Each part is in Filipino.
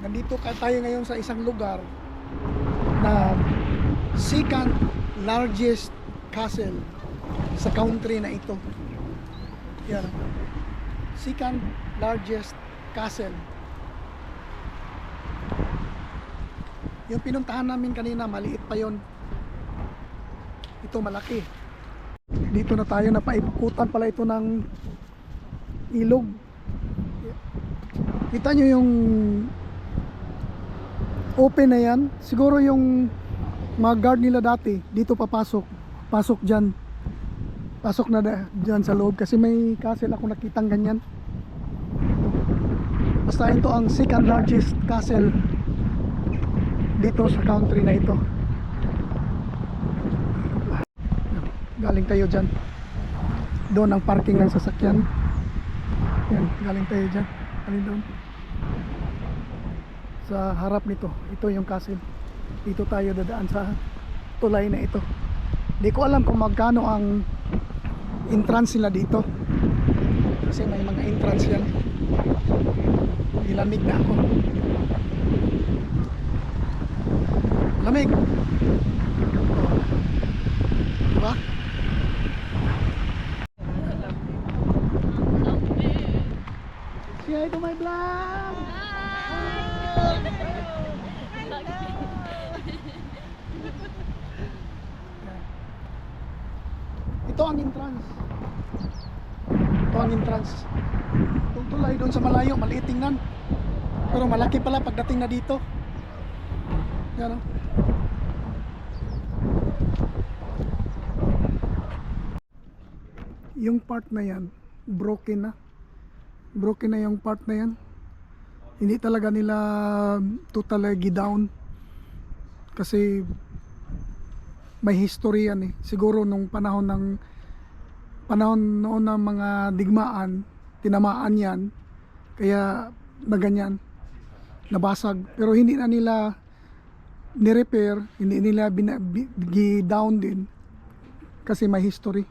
Nandito tayo ngayon sa isang lugar na second largest castle sa country na ito. Yan. Second largest castle. Yung pinuntahan namin kanina, maliit pa yon. Ito malaki. Dito na tayo, napaipukutan pala ito ng ilog. Kita nyo yung open na yan. Siguro yung mga guard nila dati dito papasok. Pasok dyan. Pasok na dyan sa loob. Kasi may castle ako nakitang ganyan. Basta ito ang second largest castle dito sa country na ito. Galing tayo dyan. Doon ang parking ng sasakyan. Yan, galing tayo dyan. Galing doon. Sa harap nito, ito yung castle. Dito tayo dadaan sa tulay na ito. Di ko alam kung magkano ang entrance nila dito. Kasi may mga entrance yan. Nilamig na ako. Lamig. Diba? Say hi to my vlog! Ito ang entrance. Ito ang entrance. Itong tulay doon sa malayo, maliit tingnan. Pero malaki pala pagdating na dito. Yan o. Yung part na yan, broken na. Broken na yung part na yan. Hindi talaga nila totally down. Kasi may history yan eh. Siguro nung panahon noon ng mga digmaan, tinamaan yan. Kaya na ganyan, nabasag. Pero hindi na nila ni-repair, hindi nila down din. Kasi may history.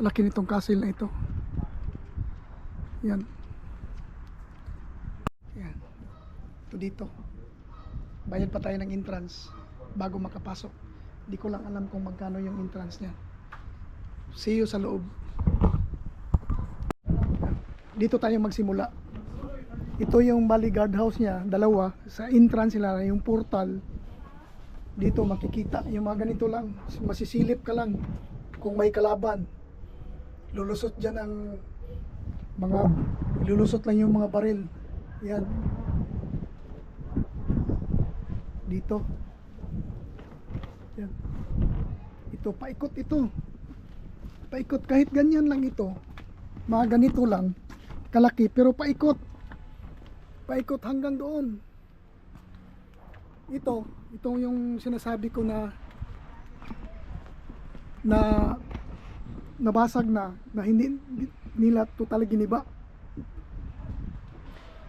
Laki nitong castle na ito. Yan. Yan. Ito dito. Bayad pa tayo ng entrance bago makapasok. Di ko lang alam kung magkano yung entrance niya. See you sa loob. Dito tayo magsimula. Ito yung Bali guard house niya, dalawa. Sa entrance nila, yung portal. Dito makikita, yung mga ganito lang. Masisilip ka lang kung may kalaban. Lulusot dyan ang mga, lulusot lang yung mga baril. Yan. Dito. Yan. Ito, paikot ito. Paikot, kahit ganyan lang ito. Mga ganito lang. Kalaki, pero paikot. Paikot hanggang doon. Ito yung sinasabi ko na nabasag na hindi nila totally giniba.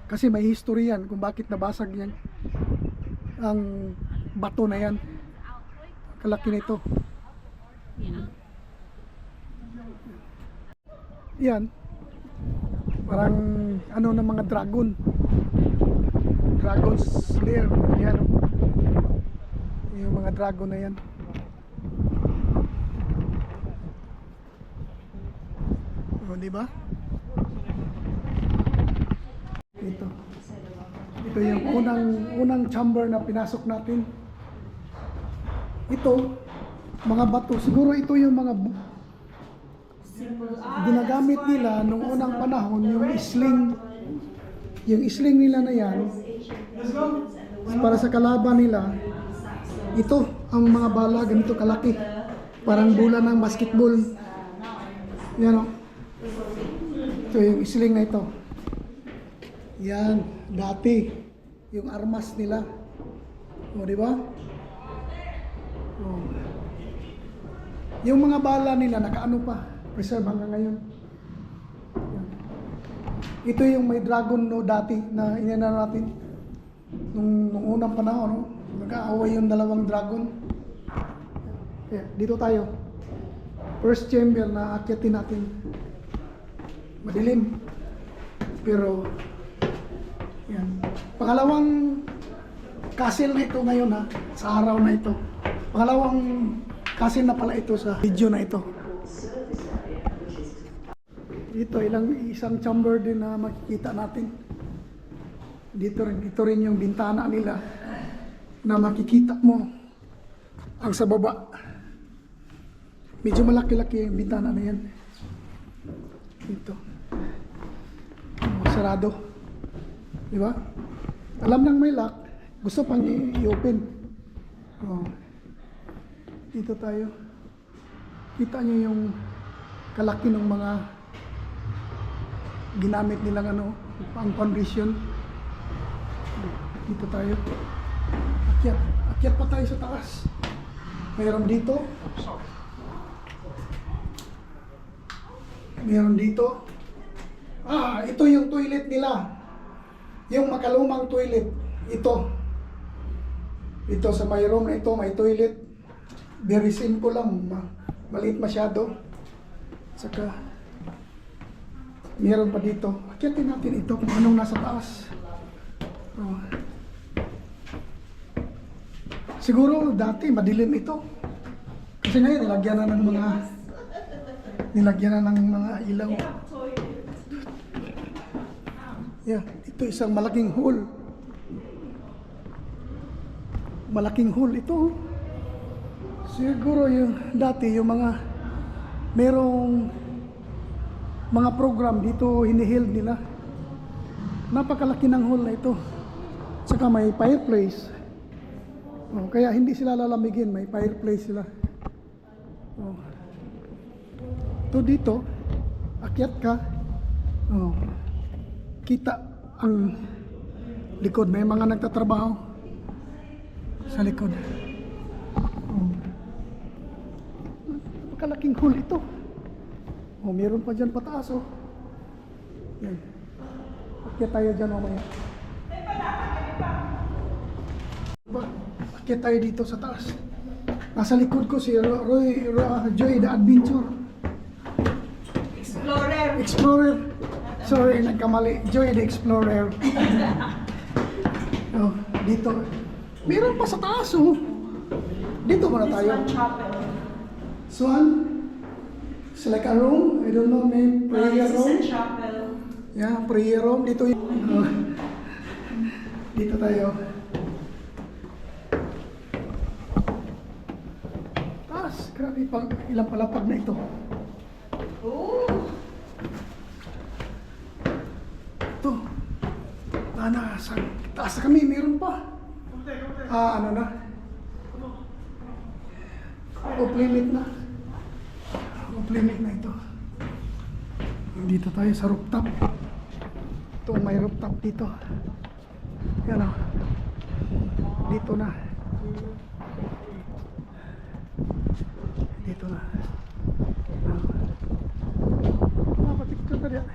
Kasi may history yan kung bakit nabasag yan. Ang bato na yan. Kalaki na ito. Yan. Parang ano ng mga dragon. Dragon Slayer. Yan. Yung mga dragon na yan. O, diba? Ito yung unang chamber na pinasok natin. Ito, mga bato. Siguro ito yung mga ginagamit nila nung unang panahon, yung sling. Yung sling nila na yan, para sa kalaban nila. Ito, ang mga bala, ganito kalaki. Parang bola ng basketball. Yan o. Ito yung sling na ito. Yan, dati yung armas nila. O, di ba? O. Yung mga bala nila nakaano pa, preserve hanggang ngayon. Yan. Ito yung may dragon no dati na inana natin nung unang panahon, no? Nag-aaway yung dalawang dragon. Kaya, dito tayo. First chamber na akyatin natin. Madilim. Pero yan. Pangalawang castle na ito ngayon ha, sa araw na ito. Pangalawang castle na pala ito sa video na ito. Dito isang chamber din na makikita natin. Dito rin yung bintana nila na makikita mo ang sa baba. Medyo malaki-laki yung bintana na yan. Dito. Sarado. Di ba? Alam nang may lock, gusto pang i-open. Oh. Dito tayo. Kita niyo yung kalaki ng mga ginamit nilang pang condition. Dito tayo. Akyat pa tayo sa taas. Mayroon dito. Mayroon dito. Ito yung toilet nila. Yung makalumang toilet. Ito sa may room na ito, may toilet. Very simple lang. Maliit masyado. Saka meron pa dito. Akyatin natin ito kung anong nasa taas. Siguro dati madilim ito. Kasi ngayon nilagyan na ng mga ilaw. Yeah, ito isang malaking hall. Malaking hall ito. Siguro yung dati yung merong mga program dito hiniheld nila. Napakalaki ng hall na ito. Saka may fireplace. Kaya hindi sila lalamigin, may fireplace sila. Ito dito, akyat ka. Kita ang likod, may mga nagtatrabaho sa likod. Napakalaking hall ito. Meron pa dyan pataas. Yan. Akyat tayo dyan mamaya. Akyat tayo dito sa taas. Nasa likod ko si Joy the Adventure. Explorer. Sorry, nagkamali. Joy the Explorer. Dito. Meron pa sa taas. Dito muna tayo. Swan. It's like a room. I don't know, maybe prayer room. Yeah, prayer room. Dito dito tayo. Grabe, ilang palapag na ito. Ito. Sa taas na kami, meron pa. Ano na? Off-limit na. Off-limit na ito. Dito tayo sa rooftop. Ito, may rooftop dito. Yan o. Dito na. Dito na. Picture ka diyan.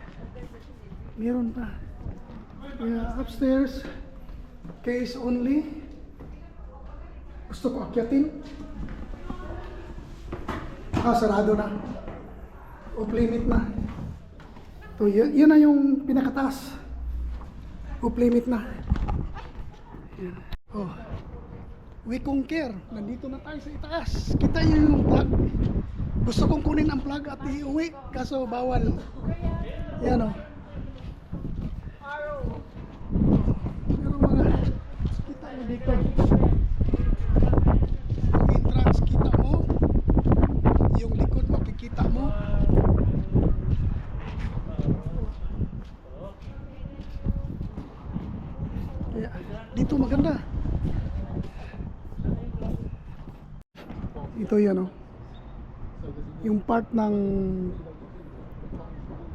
Meron pa. Upstairs. Case only. Gusto ko akyatin. Sarado na. Off-limit na. Ito, yun na yung pinakataas. Off-limit na. Yan. We conquer. Nandito na tayo sa itaas. Kita nyo yung plug. Gusto kong kunin ang plug at iuwi. Kaso bawal. Yan o. Pero mga kita nyo dito. Yung entrance kita mo. Yung likod makikita mo. Kaya, dito maganda. Ito yan yung part ng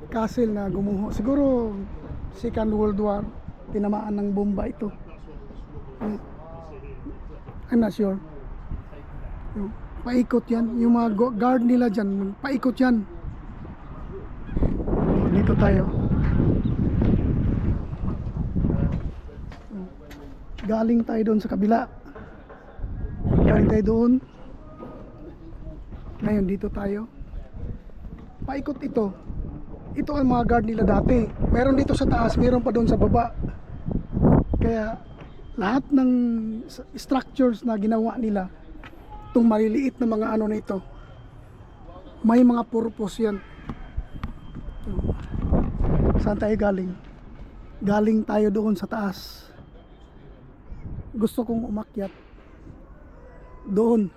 castle na gumuho. Siguro Second World War, tinamaan ng bomba ito. I'm not sure. Paikot yan. Yung mga guard nila dyan, paikot yan. Dito tayo. Galing tayo doon sa kabila. Galing tayo doon. Ngayon dito tayo. Paikot ito. Ito ang mga guard nila dati. Meron dito sa taas, meron pa doon sa baba. Kaya lahat ng structures na ginawa nila, itong maliliit na mga ano na ito, may mga purpose yan. Saan tayo galing? Galing tayo doon sa taas. Gusto kong umakyat doon,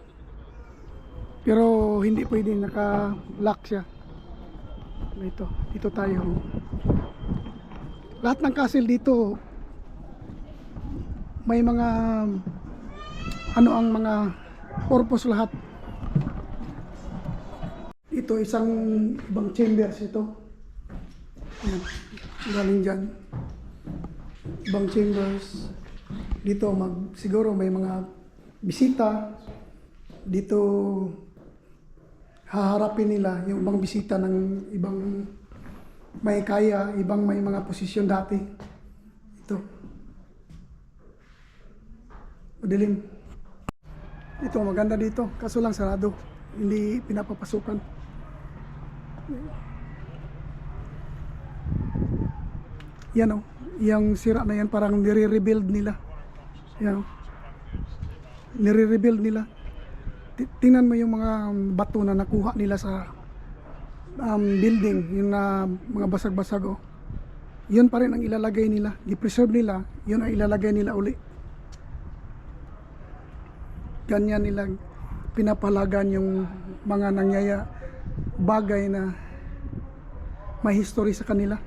pero hindi pwede, naka-lock siya. Dito tayo. Lahat ng castle dito may mga ano, ang mga purpose lahat. Ito isang ibang chambers ito. Ayan, galing dyan. Ibang chambers. Dito siguro may mga bisita. Dito haharapin nila yung ibang bisita ng ibang may kaya, ibang may mga posisyon dati. Ito. Madilim. Ito maganda dito, kaso lang sarado. Hindi pinapapasukan. Yan o, yung sira na yan parang nire-rebuild nila. Yan o, nire-rebuild nila. Tingnan mo yung mga bato na nakuha nila sa building, yung mga basag-basag o. Yun pa rin ang ilalagay nila, i-preserve nila, yun ang ilalagay nila uli. Ganyan nila pinapalagan yung mga bagay na may history sa kanila.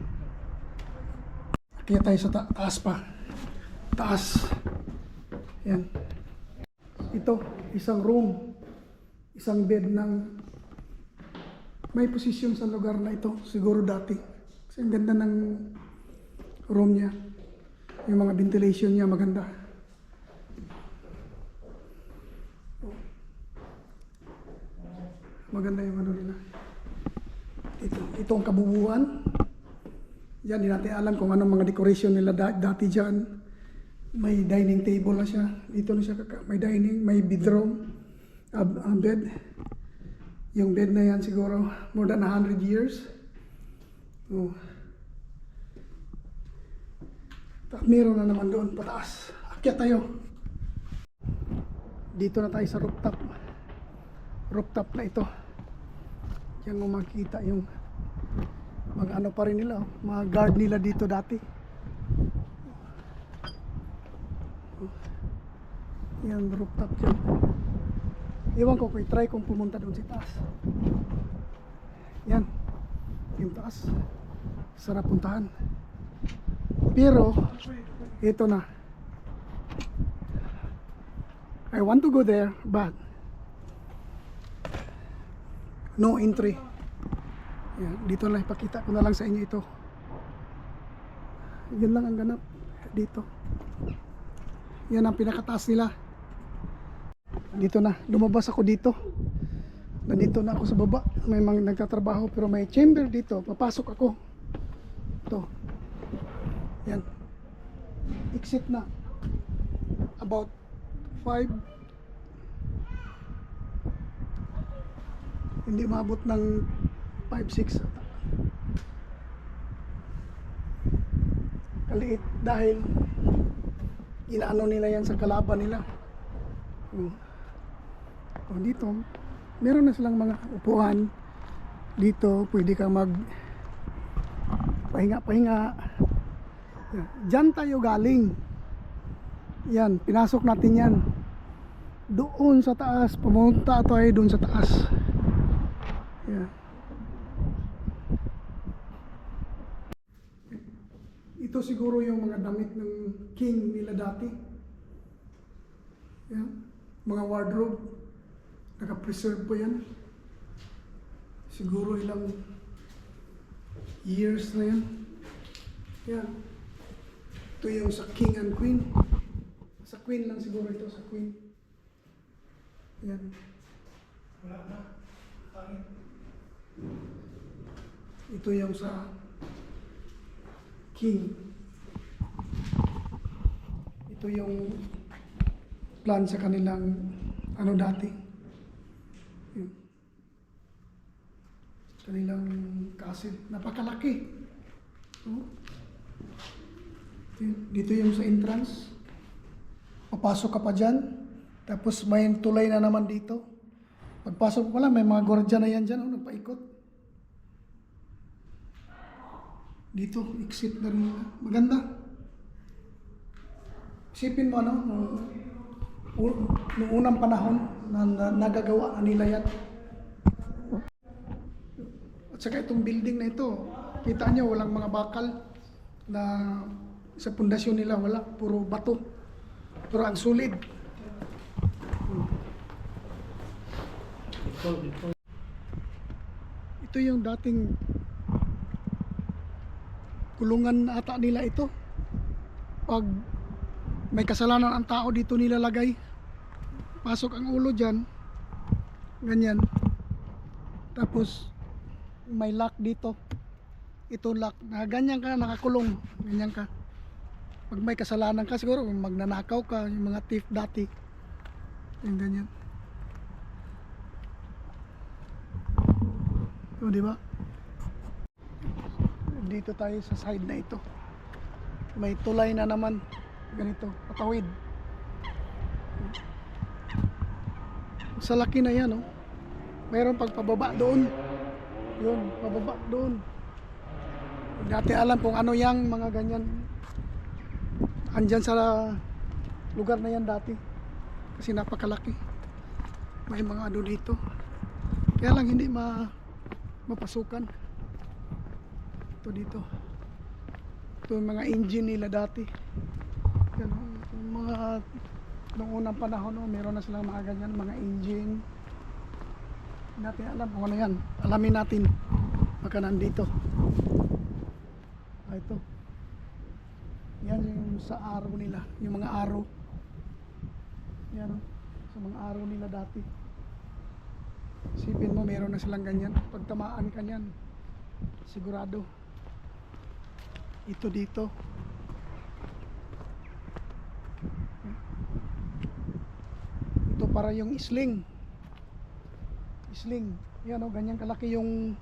Kaya tayo sa taas pa. Taas. Yan. Ito, isang room. Isang bed ng may posisyon sa lugar na ito. Siguro dati. Kasi ang ganda ng room niya. Yung mga ventilation niya maganda. Maganda yung ano nila. Ito ang kabubuan. Yan, hindi natin alam kung anong mga decoration nila dati dyan. May dining table na siya. Dito na siya, may dining, may bedroom, bed. Yung bed na yan siguro more than 100 years. Oh. Meron na naman doon pataas. Akyat tayo. Dito na tayo sa rooftop. Rooftop na ito. Diyan mo makikita yung mga ano pa rin nila, mga guard nila dito dati. Yan, rooftop dyan. Iwan ko kung try kung pumunta doon sa taas. Yan, yung taas. Sarap puntahan. Pero, ito na. I want to go there, but no entry. Yan, dito lang ipakita ko na lang sa inyo ito. Yan lang ang ganap dito. Yan ang pinakataas nila. Dito na, lumabas ako dito. Nandito na ako sa baba. May mga nagtatrabaho pero may chamber dito. Papasok ako. Ito. Yan. Exit na. About 5. Hindi maabot ng 5-6 kaliit dahil inaano nila yan sa kalaban nila. Dito meron na silang mga upuan dito, pwede kang mag pahinga. Diyan tayo galing. Yan, pinasok natin yan doon sa taas, pumunta tayo doon sa taas. Yan. Ito siguro yung mga damit ng king nila dati. Yan. Mga wardrobe. Naka-preserve po yan. Siguro ilang years na yan. Yan. Ito yung sa king and queen. Sa queen lang siguro ito. Sa queen. Yan. Wala na. Ito yung sa king. Ito yung plan sa kanilang ano dati. Yun. Kanilang castle. Napakalaki. Oh. Dito yung sa entrance. Papasok ka pa dyan. Tapos may tulay na naman dito. Pagpasok ko lang, may mga gwardiya na yan dyan. Nagpaikot. Dito, exit na rin nila. Maganda. Isipin mo, noong unang panahon na nagagawa na nila yan. At saka itong building na ito, kita nyo, walang mga bakal na sa pundasyon nila, wala. Puro bato. Pero ang solid. Ito yung dating kulungan ata nila ito. Pag may kasalanan ang tao, dito nilalagay. Pasok ang ulo dyan. Ganyan. Tapos may lock dito. Ito lock. Ganyan ka, nakakulong. Ganyan ka. Pag may kasalanan ka, siguro magnanakaw ka, yung mga thief dati. Yung ganyan. O, di ba? Dito tayo sa side na ito. May tulay na naman. Ganito, patawid. Sa laki na yan, oh. Mayroon pagpababa doon. Yun, pababa doon. Dati alam kung ano yang mga ganyan. Andyan sa lugar na yan dati. Kasi napakalaki. May mga ano dito. Kaya lang hindi mapasukan. Ito dito. Ito yung mga engine nila dati. Yan, yung mga noong unang panahon, meron na silang mga ganyan, mga engine. Hindi natin alam kung ano yan. Alamin natin pagka nandito. Ito. Yan yung sa araw nila, yung mga araw. Yan, sa mga araw nila dati. Isipin mo, meron na silang ganyan. Pag tamaan ka niyan, sigurado. Ito dito. Ito para yung isling. Isling. Yan, ganyan kalaki yung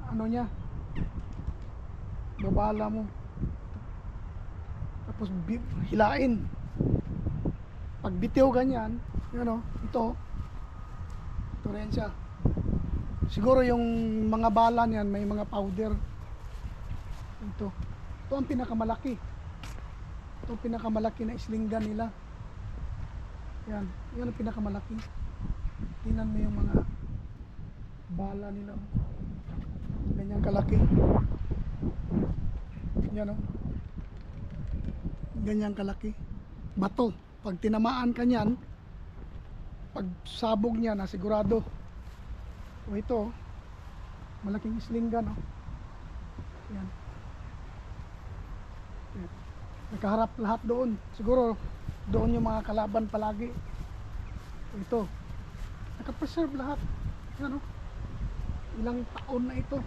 ano niya. Babala mo. Tapos hilain. Pag bitiw ganyan, ito. Ito rin siya. Siguro yung mga bala niyan may mga powder. Ito ang pinakamalaki. Ito ang pinakamalaki na sling gun nila. Yan ang pinakamalaki. Tingnan mo yung mga bala nila. Ganyan kalaki. Yan, ganyan kalaki. Bato. Pag tinamaan ka niyan, pag sabog niya na sigurado. O ito, malaking sling gun. Yan. Nakaharap lahat doon. Siguro doon yung mga kalaban palagi. Ito. Nakapreserve lahat. Yan, ilang taon na ito.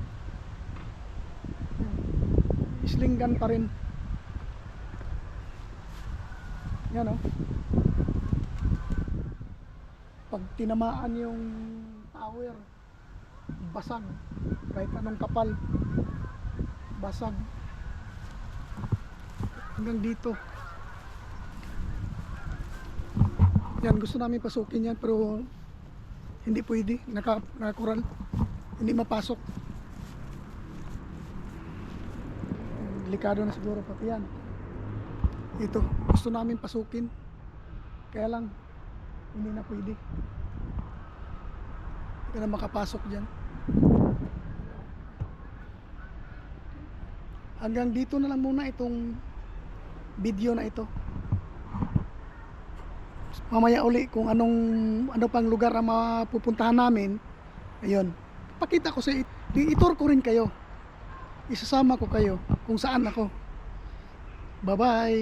Sling gun pa rin. Yan, pag tinamaan yung tower, basag. Kahit anong kapal, basag. Hanggang dito. Yan, gusto namin pasukin yan pero hindi pwede. Nakakural. Hindi mapasok. Delikado na siguro pati yan. Ito, gusto namin pasukin. Kaya lang hindi na pwede. Hindi na makapasok dyan. Hanggang dito na lang muna itong video na ito. Mamaya uli kung ano pang lugar na mapupuntahan namin. Ayun, pakita ko sa i-tour ko rin kayo. Isasama ko kayo kung saan ako. Bye bye.